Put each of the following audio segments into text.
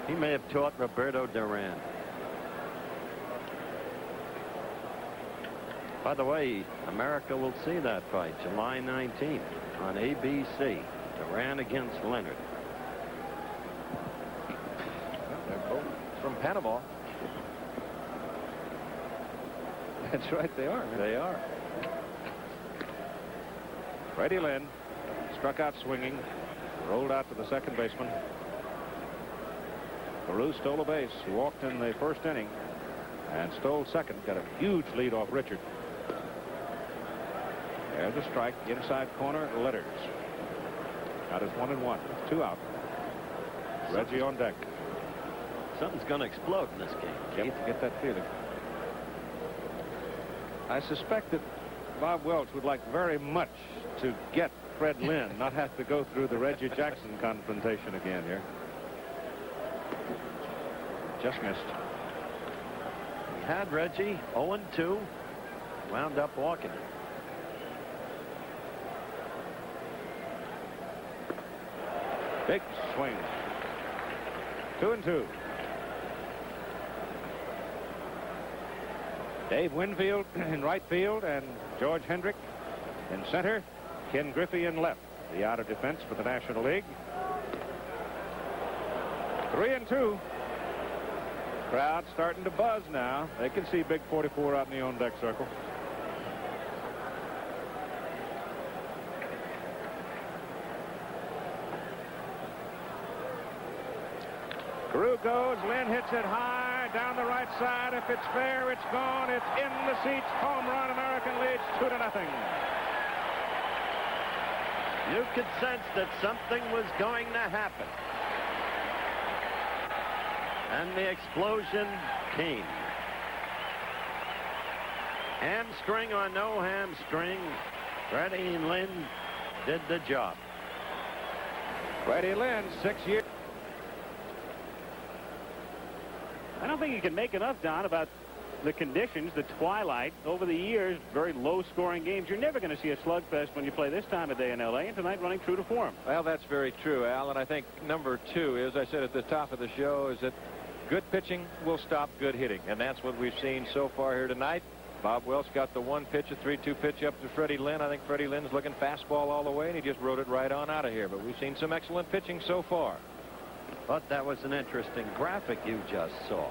He may have taught Roberto Duran. By the way, America will see that fight July 19th on ABC. Duran against Leonard. Well, they're both from Panama. That's right, they are. They are. Freddie Lynn struck out swinging, rolled out to the second baseman. Carew stole a base. He walked in the first inning and stole second. Got a huge lead off Richard. There's a strike, inside corner, Letters. Got his 1-1. 2 out. Reggie on deck. Something's going to explode in this game. Keith, get that feeling. I suspect that Bob Welch would like very much to get Fred Lynn, not have to go through the Reggie Jackson confrontation again here. Just missed. He had Reggie 0-2. Wound up walking it. Big swing. 2-2. Dave Winfield in right field and George Hendrick in center. Ken Griffey in left. The outer defense for the National League. 3-2. Crowd starting to buzz now. They can see Big 44 out in the on-deck circle. Carew goes. Lynn hits it high down the right side. If it's fair, it's gone. It's in the seats. Home run. American leads 2-0. You could sense that something was going to happen. And the explosion came. Hamstring or no hamstring, Freddie Lynn did the job. Freddie Lynn, 6 years. I don't think you can make enough, Don, about the conditions, the twilight. Over the years, very low-scoring games. You're never going to see a slugfest when you play this time of day in L.A., and tonight running true to form. Well, that's very true, Al, and I think number 2, as I said at the top of the show, is that good pitching will stop good hitting, and that's what we've seen so far here tonight. Bob Welch got the 1 pitch, a 3-2 pitch up to Freddie Lynn. I think Freddie Lynn's looking fastball all the way, and he just rode it right on out of here. But we've seen some excellent pitching so far. But that was an interesting graphic you just saw.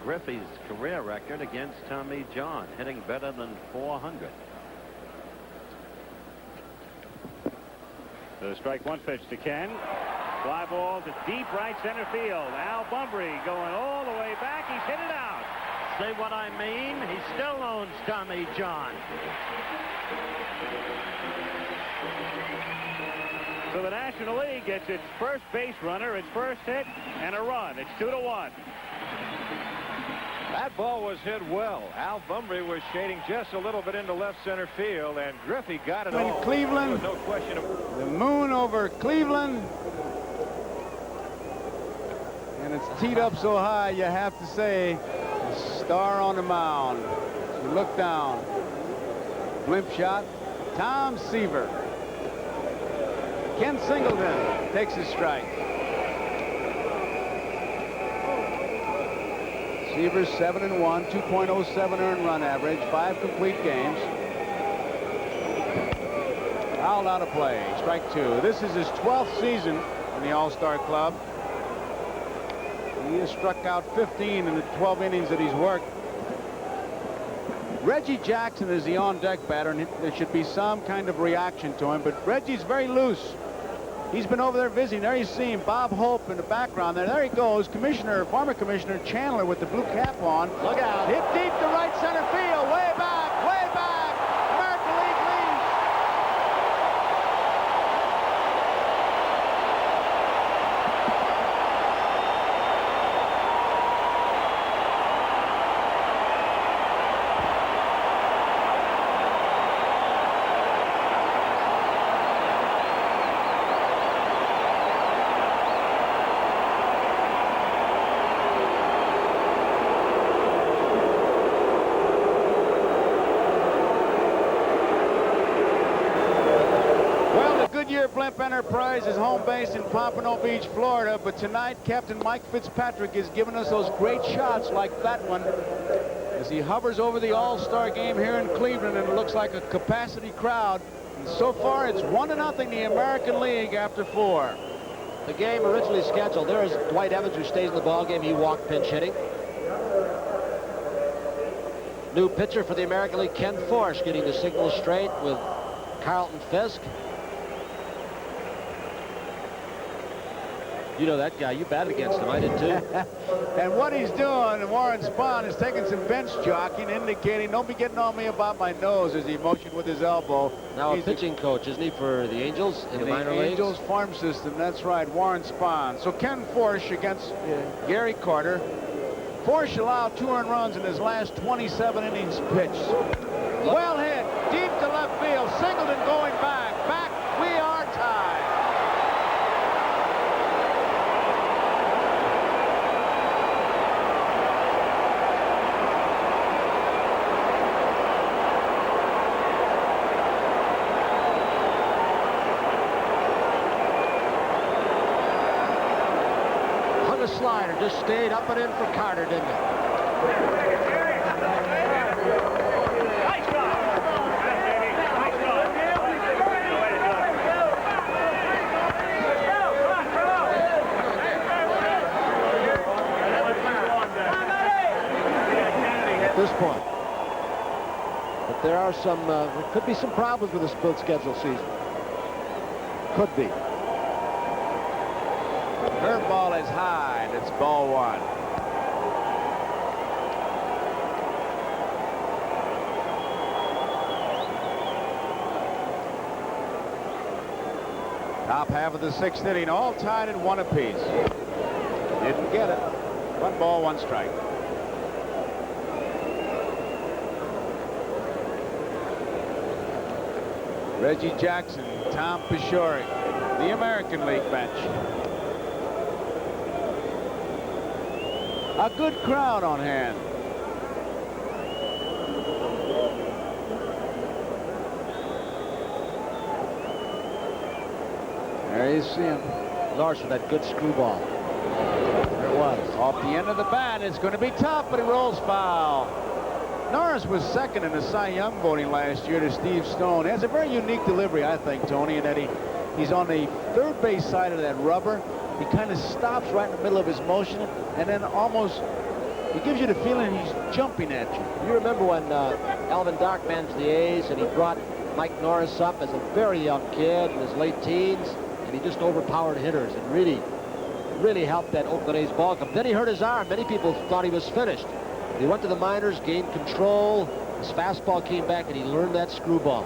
Griffey's career record against Tommy John, hitting better than 400. The strike 1 pitch to Ken. Fly ball to deep right center field. Al Bunbury going all the way back. He's hit it out. Say what I mean. He still owns Tommy John. So the National League gets its first base runner, its first hit, and a run. It's 2-1. That ball was hit well. Al Bunbury was shading just a little bit into left center field, and Griffey got it all. Cleveland. No question. The moon over Cleveland. And it's teed up so high, you have to say, star on the mound. You look down. Blimp shot. Tom Seaver. Ken Singleton takes his strike. Seaver's 7-1, 2.07 earned run average, 5 complete games. Fouled out of play. Strike 2. This is his 12th season in the All-Star club. He has struck out 15 in the 12 innings that he's worked. Reggie Jackson is the on-deck batter, and there should be some kind of reaction to him, but Reggie's very loose. He's been over there visiting. There you see him, Bob Hope in the background there. There he goes, former Commissioner Chandler with the blue cap on. Look out. Hit deep to right center field, way back, way back. American League leads. Blimp Enterprise is home base in Pompano Beach, Florida, but tonight Captain Mike Fitzpatrick is giving us those great shots like that one as he hovers over the All-Star game here in Cleveland, and it looks like a capacity crowd. And so far it's 1-0 the American League after 4. The game originally scheduled, there is Dwight Evans, who stays in the ball game. He walked pinch hitting. New pitcher for the American League, Ken Forsch, getting the signal straight with Carlton Fisk. You know that guy. You batted against him. I did too. And what he's doing, Warren Spahn, is taking some bench jockeying, indicating don't be getting on me about my nose as he motioned with his elbow. Now he's a pitching coach, isn't he, for the Angels in the minor leagues? Angels farm system, that's right, Warren Spahn. So Ken Forsch against Gary Carter. Forsch allowed 2 earned runs in his last 27 innings pitched. Well hit, deep to left field, Singleton going back. We are tied. Hung a slider, just stayed up and in for Carter, didn't it? This point. But there are some, there could be some problems with the split schedule season. Could be. Curveball is high, and it's ball 1. Top half of the 6th inning, all tied at 1 apiece. Didn't get it. 1 ball, 1 strike. Reggie Jackson, Tom Pashori, the American League bench. A good crowd on hand. There you see him. Larson, that good screwball. There it was. Off the end of the bat, it's going to be tough, but he rolls foul. Norris was second in the Cy Young voting last year to Steve Stone. He has a very unique delivery, I think, Tony, in that he's on the third base side of that rubber. He kind of stops right in the middle of his motion, and then almost, he gives you the feeling he's jumping at you. You remember when Alvin Dark managed the A's, and he brought Mike Norris up as a very young kid in his late teens, and he just overpowered hitters and really helped that Oakland A's ball club. Then he hurt his arm. Many people thought he was finished. He went to the minors, gained control. His fastball came back, and he learned that screwball.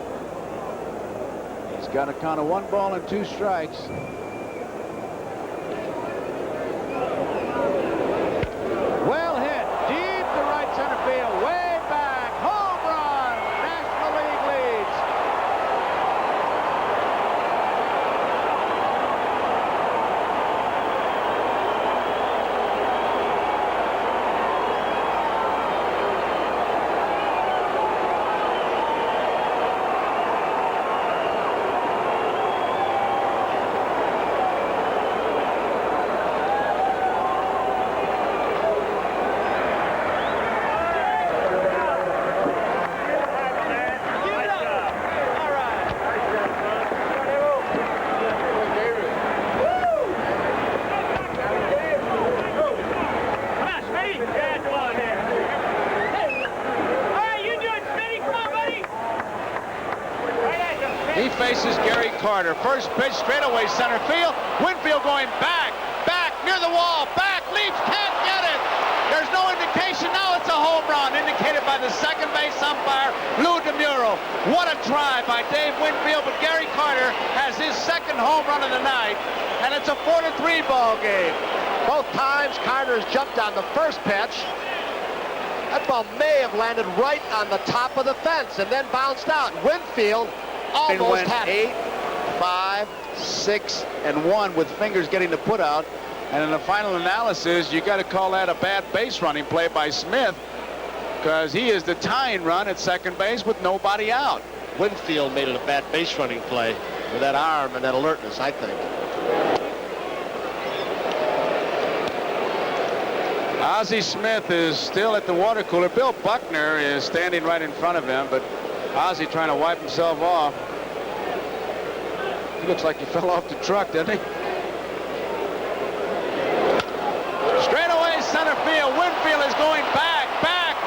He's got a count of 1 ball and 2 strikes. Well hit, deep to right center field, way back, home run, National League leads. He faces Gary Carter. First pitch straightaway center field. Winfield going back near the wall, back, leaps, can't get it. There's no indication. Now it's a home run, indicated by the second base umpire, Lou DeMuro. What a try by Dave Winfield, but Gary Carter has his second home run of the night, and it's a 4-3 ball game. Both times Carter has jumped on the first pitch. That ball may have landed right on the top of the fence and then bounced out. Winfield almost had it. 8, 5, 6, and 1 with fingers getting the put out. And in the final analysis, you got to call that a bad base running play by Smith, because he is the tying run at second base with nobody out. Winfield made it a bad base running play with that arm and that alertness, I think. Ozzie Smith is still at the water cooler. Bill Buckner is standing right in front of him, but Ozzie trying to wipe himself off. He looks like he fell off the truck, doesn't he? Straight away center field. Winfield is going back,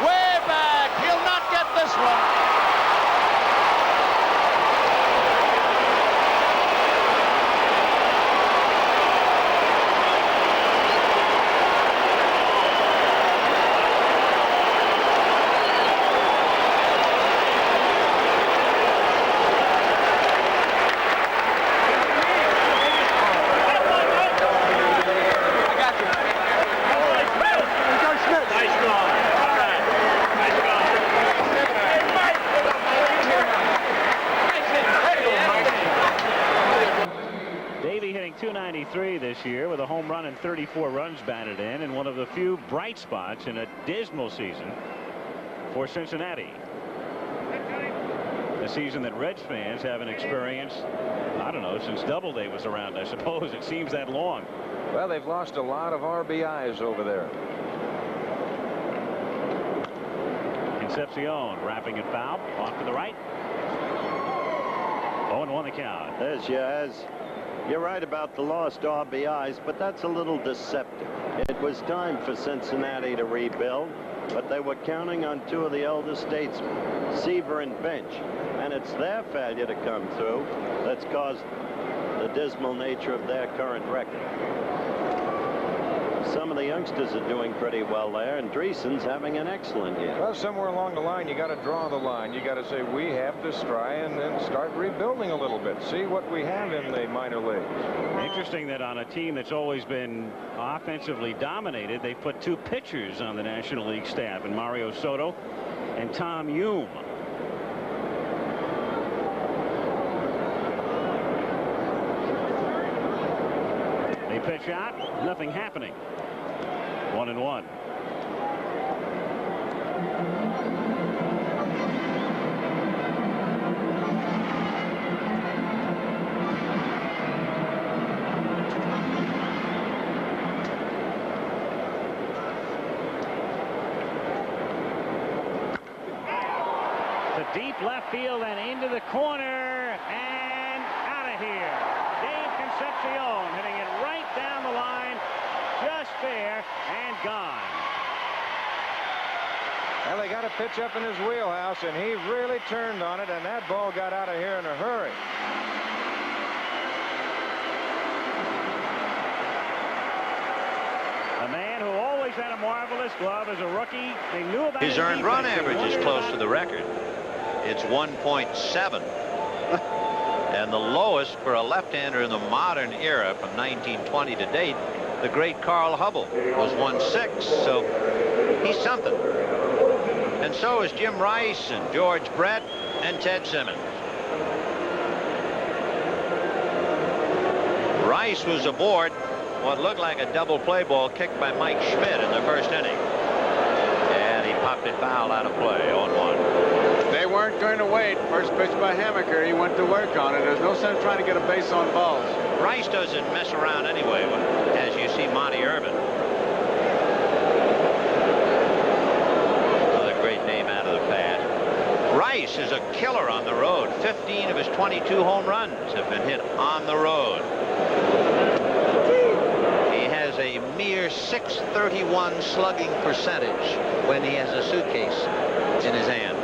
way back. He'll not get this one. This year with a home run and 34 runs batted in one of the few bright spots in a dismal season for Cincinnati. A season that Reds fans haven't experienced, I don't know, since Doubleday was around. I suppose it seems that long. Well, they've lost a lot of RBIs over there. Concepcion wrapping it foul off to the right. 0-1 the count. There's Yaz. You're right about the lost RBIs, but that's a little deceptive. It was time for Cincinnati to rebuild, but they were counting on two of the elder statesmen, Seaver and Bench, and it's their failure to come through that's caused the dismal nature of their current record. Some of the youngsters are doing pretty well there, and Dreesen's having an excellent year. Well, somewhere along the line, you got to draw the line. You got to say we have to try and then start rebuilding a little bit. See what we have in the minor leagues. Interesting that on a team that's always been offensively dominated, they put two pitchers on the National League staff, and Mario Soto and Tom Hume. They pitch out, nothing happening. 1-1. To deep left field and into the corner and out of here. Dave Concepcion hitting it right down the line, just fair and gone. Well, they got a pitch up in his wheelhouse, and he really turned on it, and that ball got out of here in a hurry. A man who always had a marvelous glove as a rookie. They knew about his earned run average is close to the record. It's 1.7. And the lowest for a left-hander in the modern era from 1920 to date, the great Carl Hubble, was 1.6. So he's something. And so is Jim Rice and George Brett and Ted Simmons. Rice was aboard what looked like a double play ball kicked by Mike Schmidt in the first inning. And he popped it foul out of play, 0-1. They weren't going to wait. First pitch by Hammaker. He went to work on it. There's no sense trying to get a base on balls. Rice doesn't mess around anyway, as you see Monty Irvin. Another great name out of the past. Rice is a killer on the road. 15 of his 22 home runs have been hit on the road. He has a mere .631 slugging percentage when he has a suitcase in his hand.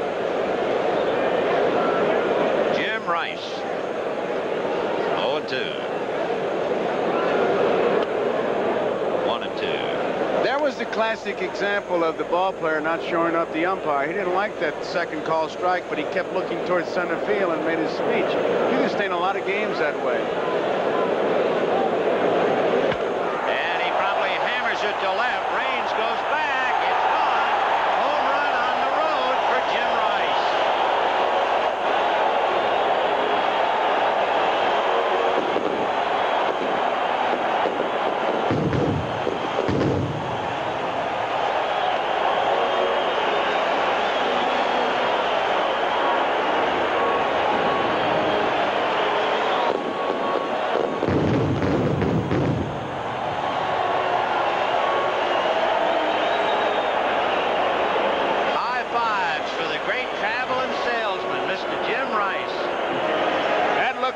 Jim Rice, 0-2. 1-2. There was the classic example of the ball player not shoring up the umpire. He didn't like that second call strike, but he kept looking towards center field and made his speech. You can stay in a lot of games that way. And he probably hammers it to left. Raines goes back. It's gone. Home run on the road for Jim Rice.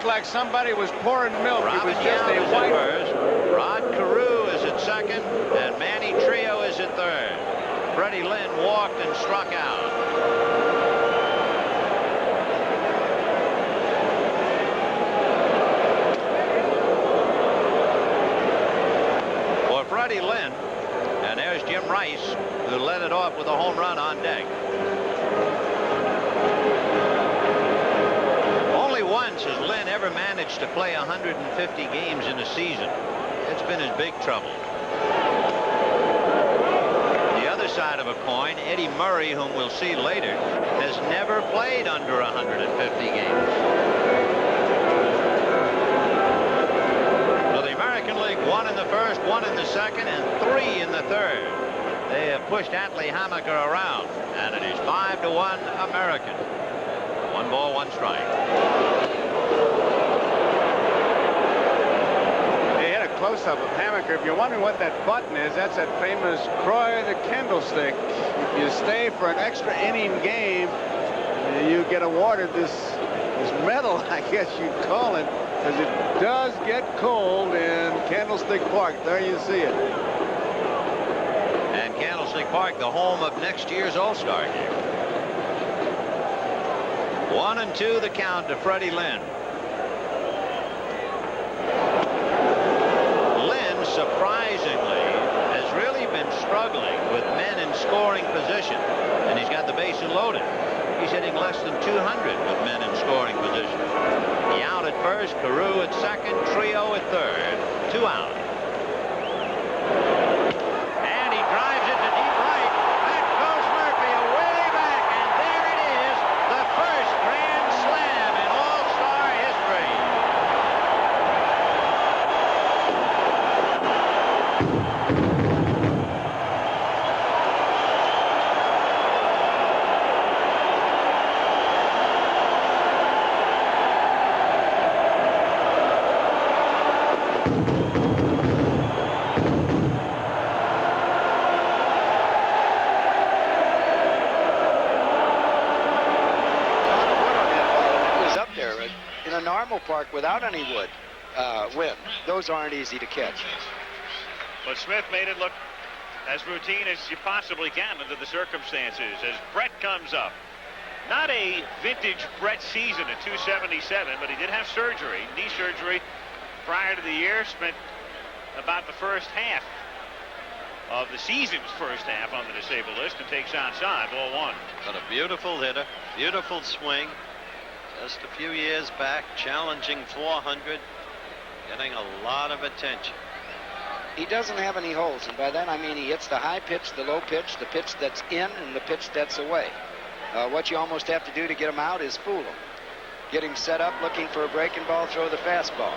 looked like somebody was pouring milk. Robin It was just Yount a is white. at first. Rod Carew is at second, and Manny Trio is at third. Freddie Lynn walked and struck out. For Freddie Lynn, and there's Jim Rice, who led it off with a home run on deck. Only once has Lynn ever managed to play 150 games in a season. It's been his big trouble. The other side of a coin, Eddie Murray, whom we'll see later, has never played under 150 games. So the American League, 1 in the first, 1 in the second, and 3 in the third. They have pushed Atlee Hammaker around, and it is 5-1 American. 1 ball, 1 strike. Close-up of Hammaker. If you're wondering what that button is, that's that famous Croy the Candlestick. If you stay for an extra inning game, you get awarded this medal, I guess you'd call it, because it does get cold in Candlestick Park. There you see it. And Candlestick Park, the home of next year's All-Star game. 1-2 the count to Freddie Lynn. Surprisingly, has really been struggling with men in scoring position, and he's got the bases loaded. He's hitting less than 200 with men in scoring position. He out at first, Carew at second, Trio at third. 2 out. And he drives it to deep right. Back goes Murphy, away back, and there it is, the first grand slam in All-Star history. Park without any wind. Those aren't easy to catch. But Smith made it look as routine as you possibly can under the circumstances as Brett comes up. Not a vintage Brett season at 277, but he did have surgery, knee surgery prior to the year. Spent about the first half of the season's first half on the disabled list, and takes outside, ball 1. But a beautiful hitter, beautiful swing. Just a few years back, challenging 400, getting a lot of attention. He doesn't have any holes, and by that I mean he hits the high pitch, the low pitch, the pitch that's in, and the pitch that's away. What you almost have to do to get him out is fool him. Get him set up looking for a breaking ball, throw the fastball.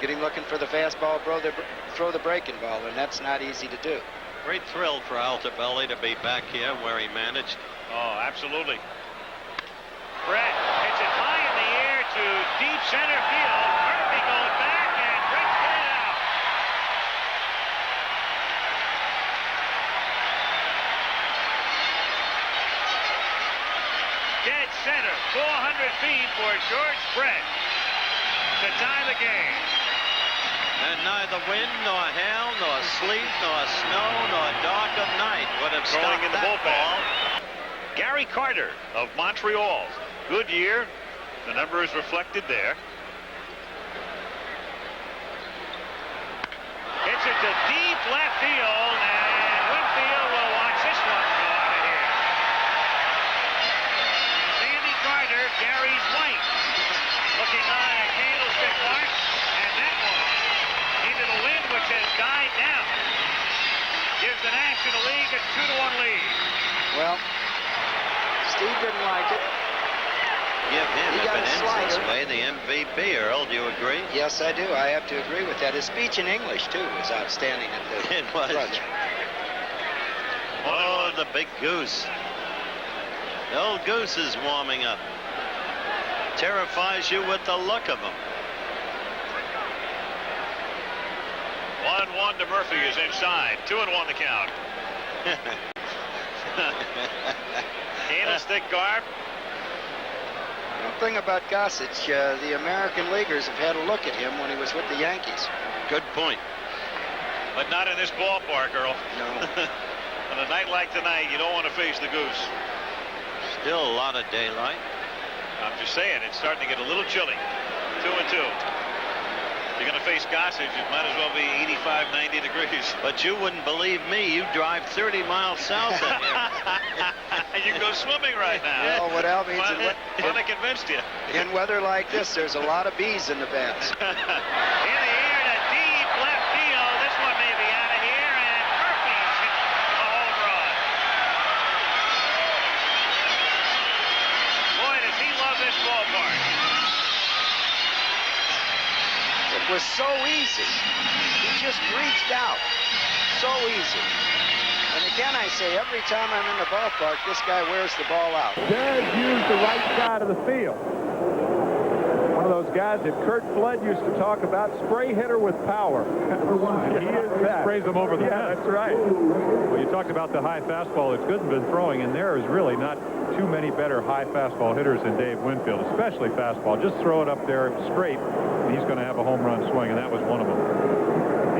Get him looking for the fastball, throw the breaking ball, and that's not easy to do. Great thrill for Altobelli to be back here where he managed. Oh, absolutely. Brett hits it high in the air to deep center field. Murphy goes back and brings it out. Dead center, 400 feet for George Brett to tie the game. And neither wind, nor hail, nor sleet, nor snow, nor dark of night would have Throwing stopped in the that bullpen. ball. Gary Carter of Montreal. Good year. The number is reflected there. Hits it to deep left field, and Winfield will watch this one go out of here. Sandy Carter, Gary's wife, looking on at Candlestick Park, and that one, into the wind, which has died down, gives the National League a 2-1 lead. Well, Steve didn't like it. Give him, He if got it a ends this slider. way, the MVP, Earl. Do you agree? Yes, I do. I have to agree with that. His speech in English, too, was outstanding at the It was. crunch. Oh, the big goose. The old goose is warming up. Terrifies you with the look of him. 1-1 to Murphy is inside. 2-1 the count. Candlestick Garb. One thing about Gossage, the American leaguers have had a look at him when he was with the Yankees. Good point. But not in this ballpark, Earl. No. On a night like tonight, you don't want to face the goose. Still a lot of daylight. I'm just saying, it's starting to get a little chilly. 2-2. If you're going to face Gossage, it might as well be 85, 90 degrees. But you wouldn't believe me. You drive 30 miles south of here. You can go swimming right now. Well, what Al means Well, I convinced you. in weather like this, there's a lot of bees in the bats. In the air to deep left field. This one may be out of here, and Murphy's hit a home run. Boy, does he love this ballpark. It was so easy. He just reached out. So easy. And again, I say, every time I'm in the ballpark, this guy wears the ball out. Does use the right side of the field. One of those guys that Kurt Flood used to talk about, spray hitter with power. He is that. Sprays them over the fence. That's right. Well, you talked about the high fastball that Gooden's been throwing, and there is really not too many better high fastball hitters than Dave Winfield, especially fastball. Just throw it up there straight, and he's going to have a home run swing, and that was one of them.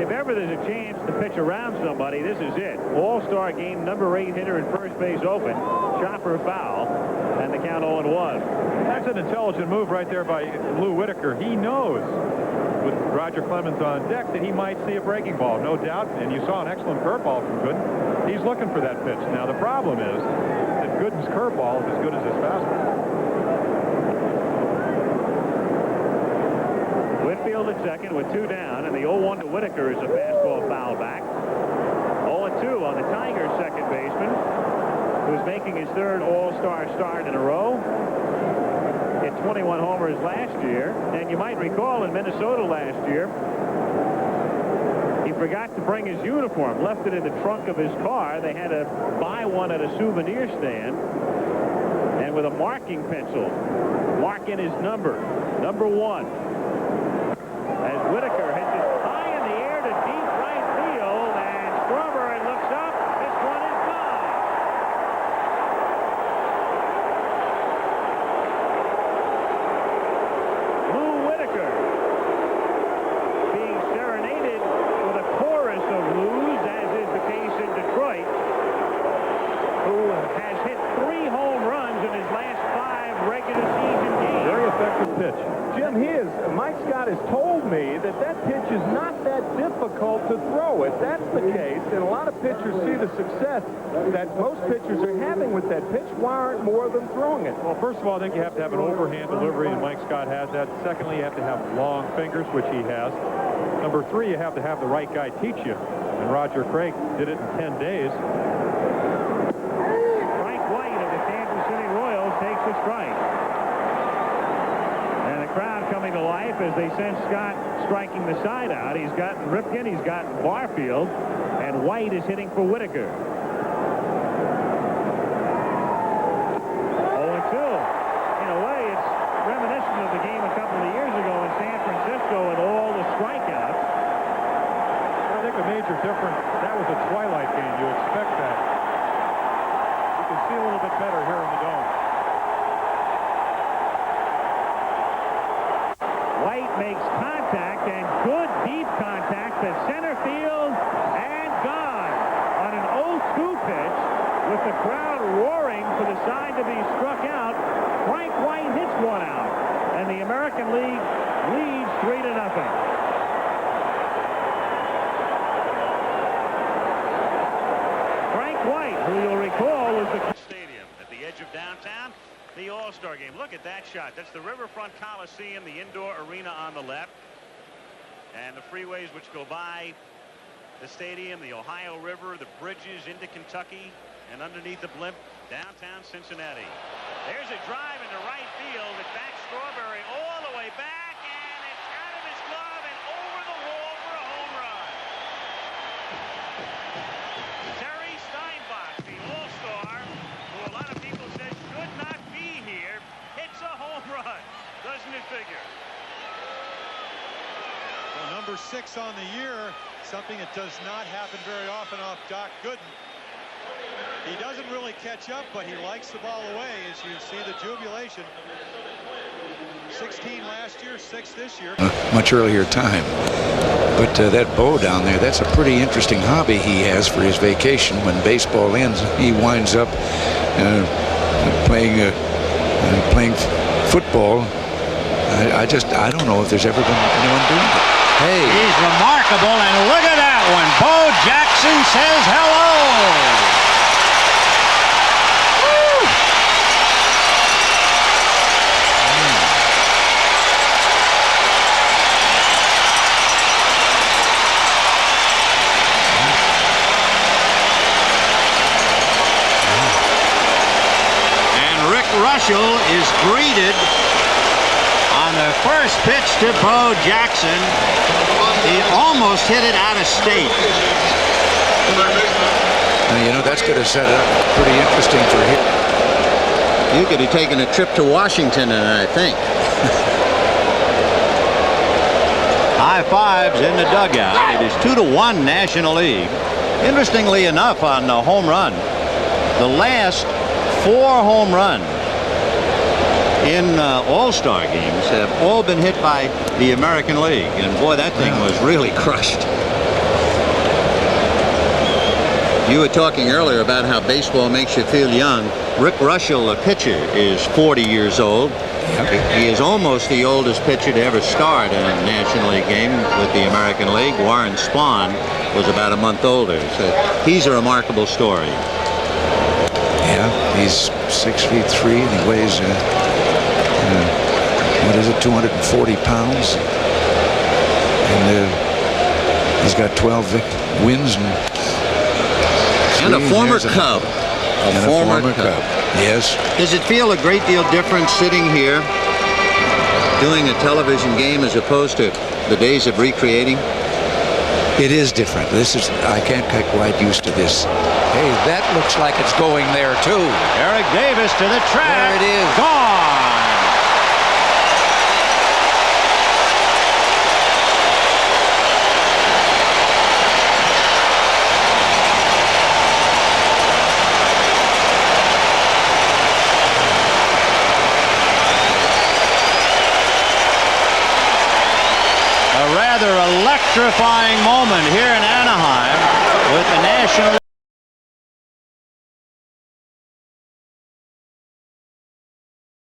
If ever there's a chance to pitch around somebody, this is it. All-Star game, number 8 hitter in first base open. Chopper foul, and the count 0-1. That's an intelligent move right there by Lou Whitaker. He knows with Roger Clemens on deck that he might see a breaking ball, no doubt. And you saw an excellent curveball from Gooden. He's looking for that pitch. Now, the problem is that Gooden's curveball is as good as his fastball. Whitfield at second with 2 down, and the 0-1 to Whitaker is a fastball foul back. 0-2 on the Tigers' second baseman, who's making his 3rd All-Star start in a row. Hit 21 homers last year, and you might recall in Minnesota last year, he forgot to bring his uniform, left it in the trunk of his car. They had to buy one at a souvenir stand, and with a marking pencil, mark in his number, number 1. As Whitaker hits it high in the air to deep right field, and Strawberry looks up. This one is gone. Lou Whitaker being serenaded with a chorus of Lou's, as is the case in Detroit, who has hit 3 home runs in his last 5 regular season games. Very effective pitch. Jim, Mike Scott has told me that pitch is not that difficult to throw. If that's the case, and a lot of pitchers see the success that most pitchers are having with that pitch, why aren't more of them throwing it? Well, first of all, I think you have to have an overhand delivery, and Mike Scott has that. Secondly, you have to have long fingers, which he has. Number 3, you have to have the right guy teach you. And Roger Craig did it in 10 days. Frank White of the Kansas City Royals takes a strike. And the crowd coming to life as they sense Scott striking the side out. He's gotten Ripken, he's gotten Barfield, and White is hitting for Whitaker. 0-2. In a way, it's reminiscent of the game a couple of years ago in San Francisco with all the strikeouts. I think a major difference, that was a twilight game. You expect that. You can see a little bit better here in the dome. White makes contact, and good deep contact to center field, and gone on an 0-2 pitch with the crowd roaring for the side to be struck out. Frank White hits one out, and the American League leads 3-0. Frank White, who you'll recall was the stadium at the edge of downtown. The All-Star game. Look at that shot. That's the Riverfront Coliseum, the indoor arena on the left, and the freeways which go by the stadium, the Ohio River, the bridges into Kentucky, and underneath the blimp, downtown Cincinnati. There's a drive into right field. It backs Strawberry all the way back, and it's out of his glove and over the wall for a home run. Terry Steinbach, the All-Star, who a lot of people said should not be here, hits a home run. Doesn't it figure? Well, number 6 on the year, something that does not happen very often off Doc Gooden. He doesn't really catch up, but he likes the ball away, as you see the jubilation 16 last year, 6 this year. Much earlier time. But that Bo down there, that's a pretty interesting hobby he has for his vacation. When baseball ends, he winds up playing football. I don't know if there's ever been anyone doing it. Hey. He's remarkable, and look at that one. Bo Jackson says hello. Russell is greeted on the first pitch to Bo Jackson. He almost hit it out of state. Now, you know, that's going to set it up pretty interesting for him. You could have taken a trip to Washington, I think. High fives in the dugout. It is 2-1 National League. Interestingly enough, on the home run, the last 4 home runs in all-star games have all been hit by the American League, and boy, that thing was really crushed. You were talking earlier about how baseball makes you feel young. Rick Russell, the pitcher, is 40 years old. He is almost the oldest pitcher to ever start in a National League game with the American League. Warren Spahn was about a month older, so he's a remarkable story. Yeah, he's 6'3" and he weighs what is it, 240 pounds, and he's got 12 wins and a former Cub. A former Cub. Yes. Does it feel a great deal different sitting here doing a television game as opposed to the days of recreating? It is different. I can't get quite used to this. Hey, that looks like it's going there too. Eric Davis to the track. There it is. Gone. A rather electrifying moment here in Anaheim with the National